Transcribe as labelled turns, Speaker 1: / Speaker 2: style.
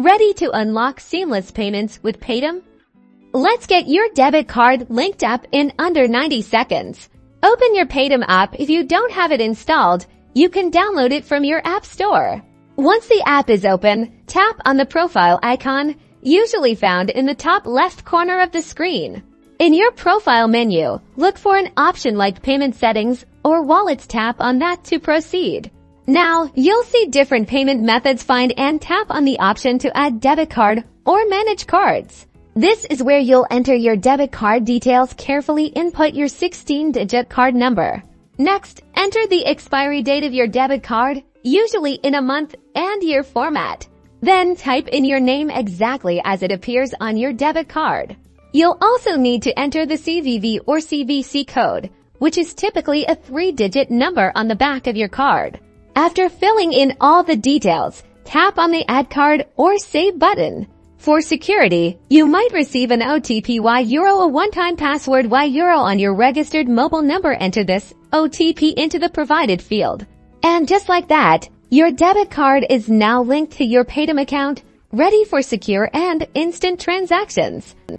Speaker 1: Ready to unlock seamless payments with Paytm? Let's get your debit card linked up in under 90 seconds. Open your Paytm app. If you don't have it installed, you can download it from your app store. Once the app is open, tap on the profile icon, usually found in the top left corner of the screen. In your profile menu, look for an option like Payment Settings or Wallets. Tap on that to proceed. Now, you'll see different payment methods. Find and tap on the option to add debit card or manage cards. This is where you'll enter your debit card details. Carefully input your 16-digit card number. Next, enter the expiry date of your debit card, usually in a month and year format. Then type in your name exactly as it appears on your debit card. You'll also need to enter the CVV or CVC code, which is typically a 3-digit number on the back of your card. After filling in all the details, tap on the Add Card or Save button. For security, you might receive an OTP €1, a one-time password €1 on your registered mobile number. Enter this OTP into the provided field. And just like that, your debit card is now linked to your Paytm account, ready for secure and instant transactions.